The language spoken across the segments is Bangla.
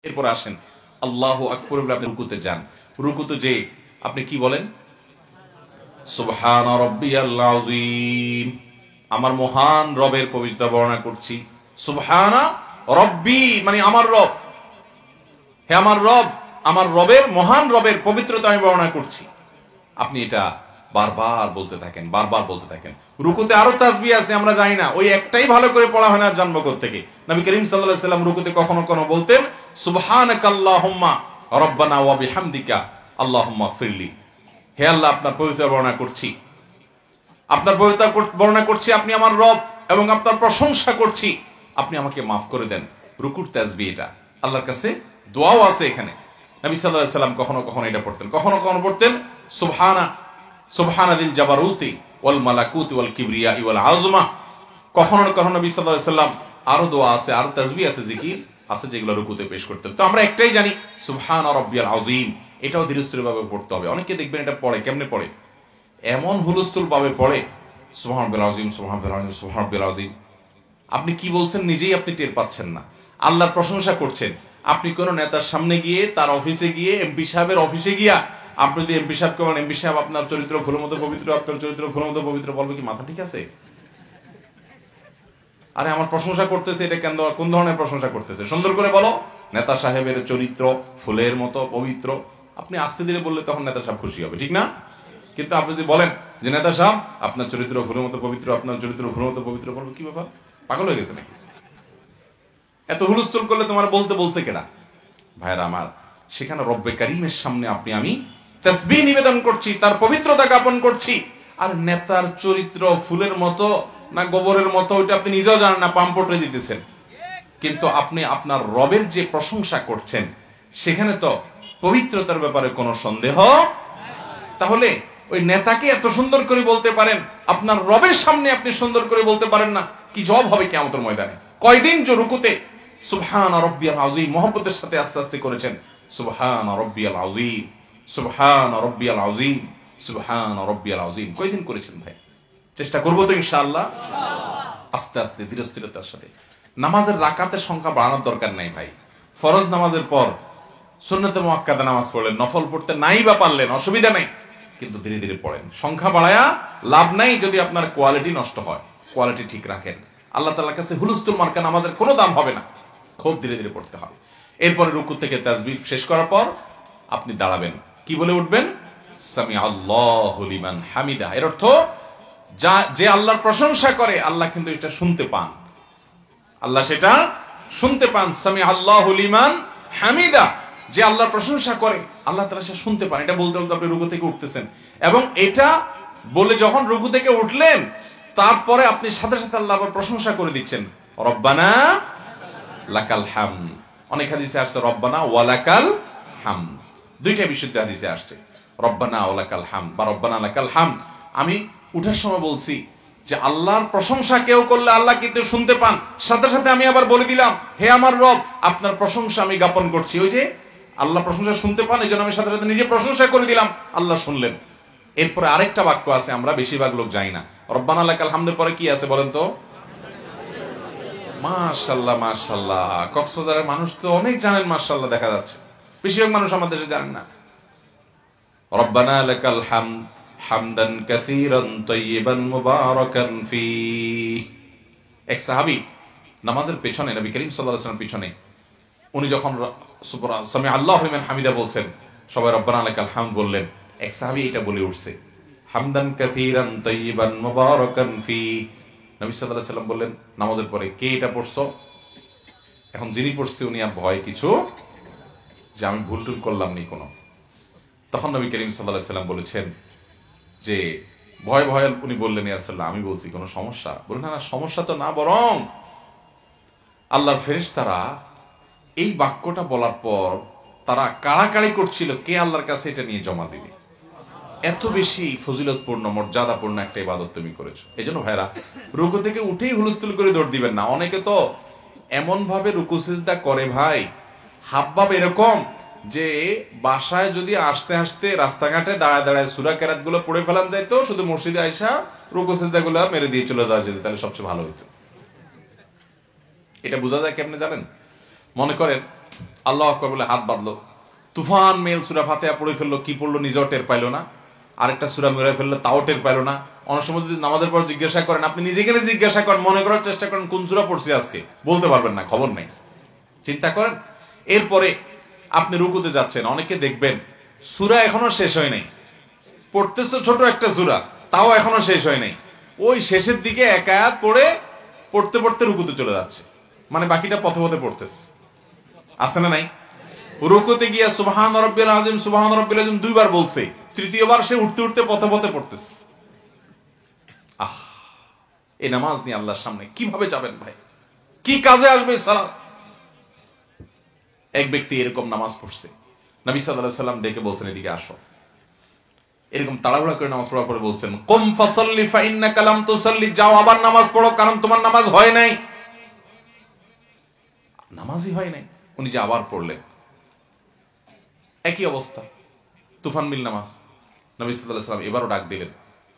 এরপর আসেন আল্লাহু আকবার বলে আপনি রুকুতে যান। রুকুতে যে আপনি কি বলেন? সুবহানা রাব্বিয়াল আযীম, আমার মহান রবের পবিত্রতা বর্ণনা করছি। সুবহানা রব্বি মানে আমার রব, হে আমার রব, আমার রবের মহান রবের পবিত্রতা আমি বর্ণনা করছি। আপনি এটা বারবার বলতে থাকেন, বারবার বলতে থাকেন। রুকুতে আরো তাসবিহ আছে, আমরা জানি না, ওই একটাই ভালো করে পড়া হয় না জন্ম থেকে। নবী করিম সাল্লাল্লাহু আলাইহি ওয়াসাল্লাম রুকুতে কখনো কখনো বলতেন সুবহানাকাল্লাহুম্মা রাব্বানা ওয়া বিহামদিকা আল্লাহুম্মা ফিরলি, হে আল্লাহ আপনার পবিত্রতা বর্ণনা করছি, আপনার পবিত্রতা বর্ণনা করছি, আপনি আমার রব এবং আপনার প্রশংসা করছি, আপনি আমাকে মাফ করে দেন। রুকুর তাসবিহ এটা, আল্লাহর কাছে দোয়াও আছে এখানে। নবী সাল্লাল্লাহু আলাইহি ওয়াসাল্লাম কখনো কখনো এটা পড়তেন, কখনো কখনো পড়তেন সুবহানাল জাবারুতি ওয়াল মালাকুতি ওয়াল কিবরিয়া ওয়াল আযমা। কখনো কখনো নবী সাল্লাল্লাহু আলাইহি ওয়াসাল্লাম আরো দোয়া আছে, আরো তাসবিহ আছে, জিকির আছে যেগুলো রুকুতে পেশ করতেন। তো আমরা একটাই জানি সুবহান রাব্বিয়াল আযীম, এটাও ধীরস্থির ভাবে পড়তে হবে। অনেকে দেখবেন এটা পড়ে কেমনে পড়ে, এমন হুলস্থুল ভাবে পড়ে সুবহান রাব্বিয়াল আযীম, সুবহান রাব্বিয়াল আযীম, সুবহান রাব্বিয়াল আযীম। আপনি কি বলছেন নিজেই আপনি টের পাচ্ছেন না। আল্লাহর প্রশংসা করছেন, আপনি কোন নেতার সামনে গিয়ে, তার অফিসে গিয়ে, এমপি সাহেবের অফিসে গিয়া আপনি যদি এমপি সাহেবকে বলেন এমপি সাহেব আপনার চরিত্র ফুলের মতো পবিত্র, আপনার চরিত্র ফুলের মতো পবিত্র, বলবে কি মাথা ঠিক আছে? আরে আমার প্রশংসা করতেছে, এটা কেন, কোন ধরনের প্রশংসা করতেছে? সুন্দর করে বলো নেতা সাহেবের চরিত্র ফুলের মতো পবিত্র। আপনি আস্তে ধীরে বললে তখন নেতা সাহেব খুশি হবে, ঠিক না? কিন্তু আপনি যদি বলেন যে নেতা সাহেব আপনার চরিত্র ফুলের মতো পবিত্র, আপনার চরিত্র ফুলের মতো পবিত্র, বলবো কি ব্যাপার, পাগল হয়ে গেছে নাকি? এত হুলস্থুল করলে তোমার বলতে বলছে কেনা? ভাইরা আমার, সেখানে রব্বে কারীমের সামনে আমি তাসবিহ নিবেদন করছি, তার পবিত্রতা জ্ঞাপন করছি। আর নেতার চরিত্র ফুলের মতো না গোবরের মতো, ওইটা আপনি নিজেও জানেন না, পাম্পটে দিতেছেন। কিন্তু আপনি আপনার রবের যে প্রশংসা করছেন, সেখানে তো পবিত্রতার ব্যাপারে কোনো সন্দেহ। তাহলে ওই নেতাকে এত সুন্দর করে বলতে পারেন, আপনার রবের সামনে আপনি সুন্দর করে বলতে পারেন না, কি জবাব হবে কিয়ামতের ময়দানে? কয়দিন যে রুকুতে সুবহান রাব্বিয়াল আযীম মহব্বতের সাথে আস্তে আস্তে করেছেন, সুবহান রাব্বিয়াল আযীম, সুবহান রাব্বিয়াল আযীম, সুবহান রাব্বিয়াল আযীম, কয়দিন করেছেন ভাই? চেষ্টা করবো তো ইনশাআল্লাহ, আস্তে আস্তে ধীরস্থিরতার সাথে। নামাজের রাকাতের সংখ্যা বাড়ানোর দরকার নাই ভাই। ফরজ নামাজের পর সুন্নতে মুআক্কাদা নামাজ পড়লেন, নফল পড়তে নাই বা পারলেন, অসুবিধা নাই, কিন্তু ধীরে ধীরে পড়েন। সংখ্যা বাড়ায়া লাভ নাই যদি আপনার কোয়ালিটি নষ্ট হয়। কোয়ালিটি ঠিক রাখেন, আল্লাহ তাআলার কাছে হুলস্থুল মার্কা নামাজের কোনো দাম হবে না। খুব ধীরে ধীরে পড়তে হবে। এরপরে রুকু থেকে তাসবিহ শেষ করার পর আপনি দাঁড়াবেন, কি বলে উঠবেন? সামি আল্লাহু লিমান হামিদা। এর অর্থ যে আল্লাহর প্রশংসা করে, আল্লাহ কিন্তু এটা শুনতে পান, আল্লাহ সেটা শুনতে পান। সামি আল্লাহু লিমান হামিদা, যে আল্লাহর প্রশংসা করে আল্লাহ তাআলা সেটা শুনতে পান। এটা বলতে বলতে আপনি রুকু থেকে উঠতেছেন, এবং এটা বলে যখন রুকু থেকে উঠলেন, তারপরে আপনি সাথে সাথে আল্লাহর প্রশংসা করে দিচ্ছেন, রব্বানা লাকাল হামদ। অনেক হাদিসে আসছে রব্বানা ওয়া লাকাল হামদ, দুইটা বিশুদ্ধ হাদিসে আসছে রব্বানা ওয়া লাকাল হামদ বা রব্বানা লাকাল হামদ। আমি উঠার সময় বলছি যে আল্লাহর প্রশংসা কেউ করলে আল্লাহ কিন্তু শুনতে পান। সাথে সাথে আমি আবার বলে দিলাম, হে আমার রব আপনার প্রশংসা আমি জ্ঞাপন করছি। ওই যে আল্লাহ প্রশংসা শুনতে পান, এই জন্য আমি সাথে সাথে নিজে প্রশংসা করে দিলাম, আল্লাহ শুনলেন। এরপরে আরেকটা বাক্য আছে, আমরা বেশিরভাগ লোক জানি না। রব্বানা লাকাল হামদের পরে কি আছে বলেন তো? মাশাআল্লাহ মাশাআল্লাহ। কক্সবাজারের মানুষ তো অনেক জানেন মাশাআল্লাহ, দেখা যাচ্ছে বেশিরভাগ মানুষ আমাদের দেশে জানেন না। রব্বানা লাকাল হামদ হামদান কাসীরান তাইয়িবান মুবারাকান ফীহ। এক সাহাবী নামাজের পেছনে, নবী করিম সাল্লাল্লাহু আলাইহি ওয়াসাল্লাম পিছনে, উনি যখন সামি আল্লাহু লিমান হামিদা বলছেন, সবাই রব্বানা লাকাল হামদ বললেন, এক সাহাবী এটা বলে উঠছে, হামদান কাসীরান তাইয়িবান মুবারাকান ফীহ। নবী সাল্লাল্লাহু আলাইহি ওয়াসাল্লাম বললেন নামাজের পরে, কে এটা পড়ছো? এখন যিনি পড়ছে উনি আর ভয় কিছু যে আমি ভুল টুল করলাম নি কোনো। তখন নবী করিম সাল্লাল্লাহু আলাইহি ওয়াসাল্লাম বলেছেন যে ভয় ভয় উনি বললেন, ইয়া রাসূলুল্লাহ আমি বলছি কোনো সমস্যা? বললেন না সমস্যা তো না, বরং আল্লাহর ফেরেশতারা এই বাক্যটা বলার পর তারা কাড়াকাড়ি করছিল কে আল্লাহর কাছে এটা নিয়ে জমা দিবে। এত বেশি ফজিলতপূর্ণ মর্যাদাপূর্ণ একটা ইবাদত তুমি করেছো। এই জন্য ভাইরা, রুকু থেকে উঠেই হুলস্থুল করে দৌড় দিবেন না। অনেকে তো এমন ভাবে রুকু সিজদা করে ভাই, হাবভাব এরকম যে বাসায় যদি আসতে আসতে রাস্তাঘাটে দাঁড়ায় দাঁড়ায় সূরা কেরাত গুলো পড়ে ফেলান যাইতো, শুধু মসজিদে আইসা রুকু সিজদা গুলো মেরে দিয়ে চলে যাওয়া যেত, তাহলে সবচেয়ে ভালো হইতো। এটা বোঝা যায় কেমনে জানেন? মনে করেন আল্লাহু আকবার বলে হাত বাঁধলো, তুফান মেল সূরা ফাতিহা পড়ে ফেললো, কি পড়লো নিজেও টের পাইলো না, আরেকটা সূরা মেরে ফেললো তাও টের পাইলো না। অনেক সময় যদি নামাজের পর জিজ্ঞাসা করেন, আপনি নিজেকে জিজ্ঞাসা করেন, মনে করার চেষ্টা করেন কোন সূরা পড়ছি আজকে, বলতে পারবেন না, খবর নেই। চিন্তা করেন। এরপরে আপনি রুকুতে যাচ্ছেন, অনেকে দেখবেন সূরা এখনো শেষ হয় নাই, পড়তেছে ছোট একটা সূরা, তাও এখনো শেষ হয় নাই, ওই শেষের দিকে এক আয়াত পড়ে পড়তে পড়তে রুকুতে চলে যাচ্ছে, মানে বাকিটা পথে পথে পড়তেছে, আছে না নাই? রুকুতে গিয়া সুবহান রাব্বিল আযীম সুবহান রাব্বিল আযীম দুইবার বলছে, তৃতীয়বার সে উঠতে উঠতে পথে পথে পড়তেছে। এই নামাজ নিয়ে আল্লাহর সামনে কিভাবে যাবেন ভাই? কি কাজে আসবে সালাত? এক ব্যক্তি এরকম নামাজ পড়ছে, নবী সাল্লাল্লাহু আলাইহি সাল্লাম ডেকে বলছেন, এদিকে আসো। এরকম তাড়াহুড়া করে নামাজ পড়ার পরে বলছেন, কুম ফাসাল্লি ফা ইন্নাকা লাম তুসাল্লি, যাও আবার নামাজ পড়ো, কারণ তোমার নামাজ হয় নাই। নামাজই হয় নাই, উনি যে আবার পড়লেন। একই অবস্থা, তুফান মিল নামাজ। নবী সাল্লাল্লাহু আলাইহি সাল্লাম এবারও ডাক দিলেন,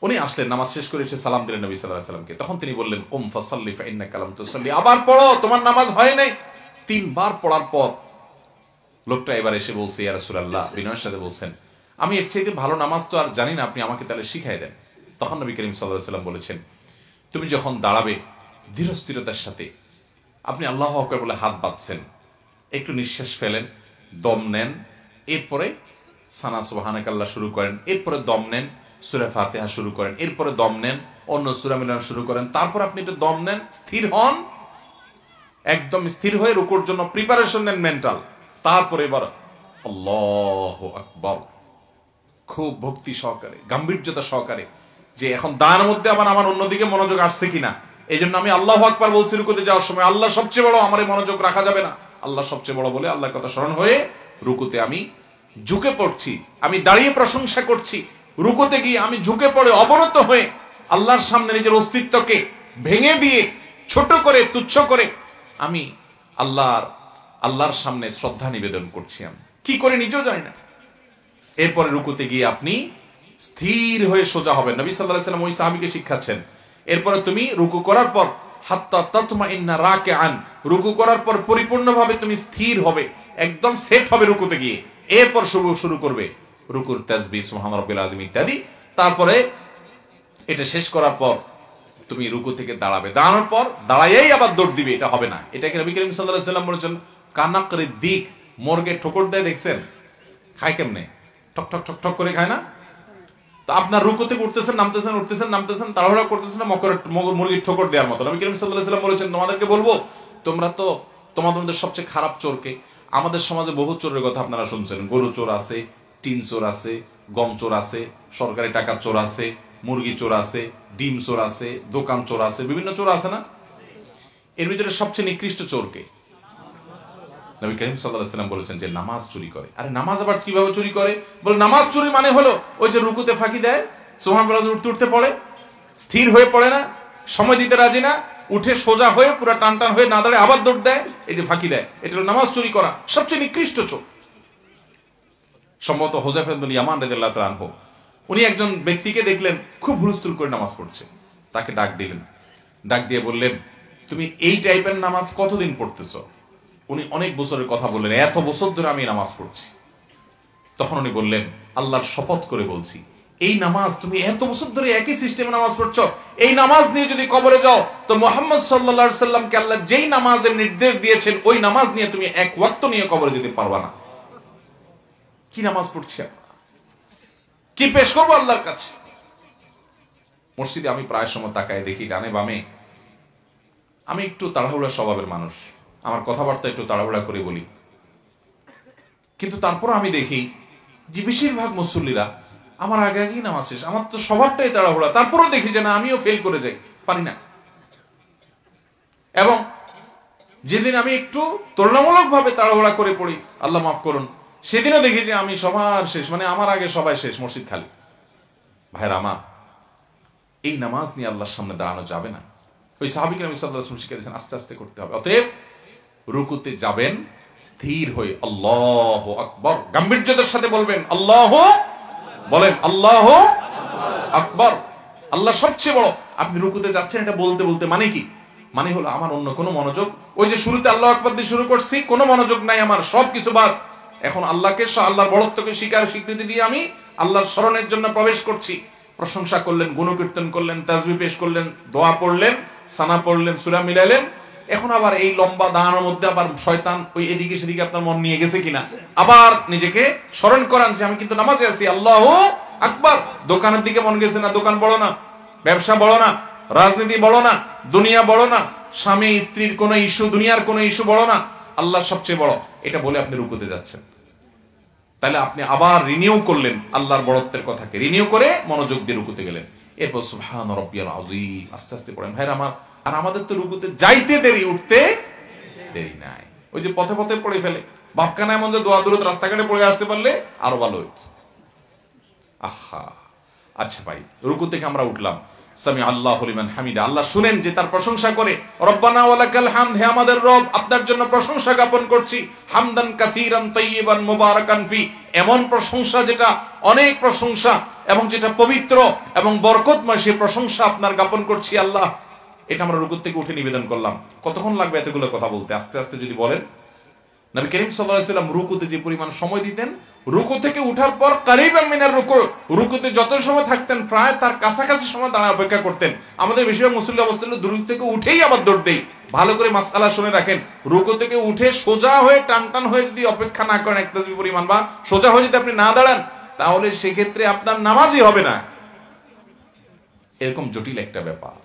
উনি আসলেন, নামাজ শেষ করে এসে সালাম দিলেন নবী সাল্লাল্লাহু আলাইহি সাল্লামকে। তখন তিনি বললেন, কুম ফাসাল্লি ফা ইন্নাকা লাম তুসাল্লি, আবার পড়ো, তোমার নামাজ হয় নাই। তিনবার পড়ার পর লোকটা এবার এসে বলছে, ইয়া রাসূলুল্লাহ, বিনয়ের সাথে বলছেন, আমি এর চাইতে ভালো নামাজ তো আর জানি না, আপনি আমাকে তাহলে শিখাই দেন। তখন নবী করিম সাল্লাল্লাহু আলাইহি সাল্লাম বলেছেন, তুমি যখন দাঁড়াবে ধীরস্থিরতার সাথে, আপনি আল্লাহু আকবার বলে হাত বাঁধছেন, একটু নিঃশ্বাস ফেলেন, দম নেন, এরপরে সানা সুবহানাকাল্লাহ শুরু করেন, এরপরে দম নেন, সূরা ফাতিহা শুরু করেন, এরপরে দম নেন, অন্য সূরা মিলানো শুরু করেন, তারপর আপনি একটু দম নেন, স্থির হন, একদম স্থির হয়ে রুকুর জন্য প্রিপারেশন নেন মেন্টাল, তারপরে এবার আল্লাহু আকবার, খুব ভক্তি সহকারে, গাম্ভীর্যতা সহকারে, যে এখন দাঁড়ানোর মধ্যে আবার আমার অন্যদিকে মনোযোগ আসছে কিনা, এই জন্য আমি আল্লাহু আকবার বলছি রুকুতে যাওয়ার সময়, আল্লাহ সবচেয়ে বড়, আমার এই মনোযোগ রাখা যাবে না, আল্লাহ সবচেয়ে বড় বলে আল্লাহর কথা স্মরণ হয়ে রুকুতে আমি ঝুঁকে পড়ছি, আমি দাঁড়িয়ে প্রশংসা করছি, রুকুতে গিয়ে আমি ঝুঁকে পড়ে অবনত হয়ে আল্লাহর সামনে নিজের অস্তিত্বকে ভেঙে দিয়ে, ছোট করে, তুচ্ছ করে আমি আল্লাহর সামনে শ্রদ্ধা নিবেদন করছি। আমি কি করে নিজেও জানি না। এরপরে রুকুতে গিয়ে আপনি স্থির হয়ে সোজা হবেন, নবী সাল্লাল্লাহু আলাইহি ওয়াসাল্লাম ওই সাহাবীকে শিখাচ্ছেন। এরপরে তুমি রুকু করার পর হাত্তা তাতমাইন্না রাকিআন, রুকু করার পর পরিপূর্ণভাবে তুমি স্থির হবে, একদম সেট হবে রুকুতে গিয়ে, এরপর শুরু করবে রুকুর তাসবিহ সুবহান রাব্বিল আযীম ইত্যাদি। তারপরে এটা শেষ করার পর তুমি রুকু থেকে দাঁড়াবে, দাঁড়ানোর পর দাঁড়াইয়াই আবার দৌড় দিবে, এটা হবে না। এটাকে নবী করিম সাল্লাল্লাহু আলাইহি ওয়াসাল্লাম বলেছেন কানাকরিদ দিক, মুরগে ঠোকর দেয় দেখছেন, খায় কেমনে, ঠক ঠক ঠক ঠক করে খায় না? তো আপনার রুকু থেকে উঠতেছেন নামতেছেন, উঠতেছেন নামতেছেন, তাড়াহুড়া করতেছেন না, মুরগির ঠোকর দেওয়ার মতো। নবী করিম সাল্লাল্লাহু আলাইহি ওয়াসাল্লাম বলেছেন, তোমাদেরকে বলবো, তোমরা তো তোমাদের সবচেয়ে খারাপ চোরকে, আমাদের সমাজে বহু চোরের কথা আপনারা শুনছেন, গরু চোর আছে, টিন চোর আছে, গম চোর আছে, সরকারি টাকার চোর আছে, মুরগি চোর আছে, ডিম চোর আছে, দোকান চোর আছে, বিভিন্ন চোর আছে না? এর ভিতরে সবচেয়ে নিকৃষ্ট চোরকে? নবী করিম সাল্লাল্লাহু আলাইহি ওয়াসাল্লাম বলেছেন যে নামাজ চুরি করে। আরে নামাজ আবার কিভাবে চুরি করে? বলে নামাজ চুরি মানে হলো ওই যে রুকুতে ফাঁকি দেয়, সুবহানাল্লাহ উঠতে উঠতে পড়ে, স্থির হয়ে পড়ে না, সময় দিতে রাজি না, উঠে সোজা হয়ে পুরো টান টান হয়ে না দাঁড়ায় আবার দৌড় দেয়, এই যে ফাঁকি দেয়, এটা হলো নামাজ চুরি করা, সবচেয়ে নিকৃষ্ট চোর। সম্ভবত হুযায়ফা ইবনে ইয়ামান রাদিয়াল্লাহু তাআলা আনহু, উনি একজন ব্যক্তিকে দেখলেন খুব হুলস্থুল করে নামাজ পড়ছে, তাকে ডাক দিলেন, ডাক দিয়ে বললেন, তুমি এই টাইপের নামাজ কতদিন পড়তেছো? উনি অনেক বছরের কথা বললেন, এত বছর ধরে আমি নামাজ পড়ছি। তখন উনি বললেন, আল্লাহর শপথ করে বলছি, এই নামাজ তুমি এত বছর ধরে একই সিস্টেমে নামাজ পড়ছো, এই নামাজ নিয়ে যদি কবরে যাও তো মুহাম্মদ সাল্লাল্লাহু আলাইহি সাল্লামকে আল্লাহ যেই নামাজের নির্দেশ দিয়েছেন ওই নামাজ নিয়ে তুমি এক ওয়াক্ত নিয়ে কবরে যেতে পারবা না। কি নামাজ পড়ছি আমরা, কি পেশ করবো আল্লাহর কাছে? মসজিদে আমি প্রায় সময় তাকায় দেখি ডানে বামে, আমি একটু তাড়াহুড়া স্বভাবের মানুষ, আমার কথাবার্তা একটু তাড়াহুড়া করে বলি, কিন্তু তারপর আমি দেখি যে বেশিরভাগ মুসল্লিরা আমার আগে আগেই নামাজ শেষ। আমার তো স্বভাবটাই তাড়াহুড়া, তারপরও দেখি যে না, আমিও ফেল করে যাই, পারি না। এবং যেদিন আমি একটু তুলনামূলক ভাবে তাড়াহুড়া করে পড়ি, আল্লাহ মাফ করুন, সেদিনও দেখি যে আমি সবার শেষ, মানে আমার আগে সবাই শেষ, মসজিদ খালি। ভাইরা আমার, এই নামাজ নিয়ে আল্লাহর সামনে দাঁড়ানো যাবে না। ওই সাহাবীকে নবী সাল্লাল্লাহু আলাইহি ওয়াসাল্লাম শিখিয়ে দিয়েছেন আস্তে আস্তে করতে হবে। অতএব রুকুতে যাবেন স্থির হয়ে আল্লাহু আকবার, গাম্ভীর্যতার সাথে বলবেন আল্লাহু, বলেন আল্লাহু আকবার, আল্লাহ সবচেয়ে বড়। আপনি রুকুতে যাচ্ছেন এটা বলতে বলতে মানে কি? মানে হলো আমার অন্য কোনো মনোযোগ, ওই যে শুরুতে আল্লাহু আকবার দিয়ে শুরু করছি, কোনো মনোযোগ নাই আমার, সব কিছু বাদ। এখন আল্লাহকে, আল্লাহর বড়ত্বকে স্বীকৃতি দিয়ে আমি আল্লাহর স্মরণের জন্য প্রবেশ করছি। প্রশংসা করলেন, গুণকীর্তন করলেন, তাসবিহ পেশ করলেন, দোয়া পড়লেন, সানা পড়লেন, সূরা মিলাইলেন। এখন আবার এই লম্বা দাঁড়ানোর মধ্যে আবার শয়তান ওই এদিকে সেদিকে আপনার মন নিয়ে গেছে কিনা, আবার নিজেকে স্মরণ করান যে আমি কিন্তু নামাজে আছি, আল্লাহু আকবার। দোকানের দিকে মন গেছে না, দোকান বড় না, ব্যবসা বড় না, রাজনীতি বড় না, দুনিয়া বড় না, স্বামী স্ত্রীর কোনো ইস্যু, দুনিয়ার কোনো ইস্যু বড় না, আল্লাহ সবচেয়ে বড়, এটা বলে আপনি রুকুতে যাচ্ছেন। তাহলে আপনি আবার রিনিউ করলেন আল্লাহর বড়ত্বের কথাকে, রিনিউ করে মনোযোগ দিয়ে রুকুতে গেলেন। এরপর সুবহান রাব্বিয়াল আযীম আস্তে আস্তে পড়েন। ভাইরা আমার, আর আমাদের তো রুকুতে যাইতে দেরি, উঠতে দেরি নাই। ওই যে পথে পথে পড়ে ফেলে, বাপকানা এমন যে দোয়া দূরত রাস্তাঘাটে পড়ে আসতে পারলে আরো ভালো হইত। আহা, আচ্ছা ভাই, রুকু থেকে আমরা উঠলাম, সামি আল্লাহু লিমান হামিদা, আল্লাহ শুনেন যে তার প্রশংসা করে, রব্বানা ওয়ালাকাল হামদ, হে আমাদের রব আপনার জন্য প্রশংসা জ্ঞাপন করছি, হামদান কাসীরান তাইয়িবান মুবারাকান ফি, এমন প্রশংসা যেটা অনেক প্রশংসা এবং যেটা পবিত্র এবং বরকতময়, সেই প্রশংসা আপনার জ্ঞাপন করছি আল্লাহ। এটা আমরা রুকু থেকে উঠে নিবেদন করলাম। কতক্ষণ লাগবে এতগুলো কথা বলতে? আস্তে আস্তে যদি বলেন। নবী করিম সাল্লাল্লাহু আলাইহি ওয়াসাল্লাম রুকুতে যে পরিমাণ সময় দিতেন, রুকু থেকে উঠার পর কারিবাম মিনার রুকু, রুকুতে যত সময় থাকতেন প্রায় তার কাছাকাছি সময় দাঁড়া অপেক্ষা করতেন। আমাদের বেশিরভাগ মুসল্লি অবস্থা হলো রুকু থেকে উঠেই আবার দৌড় দেই। ভালো করে মাসআলা শুনে রাখেন, রুকু থেকে উঠে সোজা হয়ে টান হয়ে যদি অপেক্ষা না করেন এক তাসবিহ পরিমাণ, বা সোজা হয়ে যদি আপনি না দাঁড়ান, তাহলে সেক্ষেত্রে আপনার নামাজই হবে না। এরকম জটিল একটা ব্যাপার।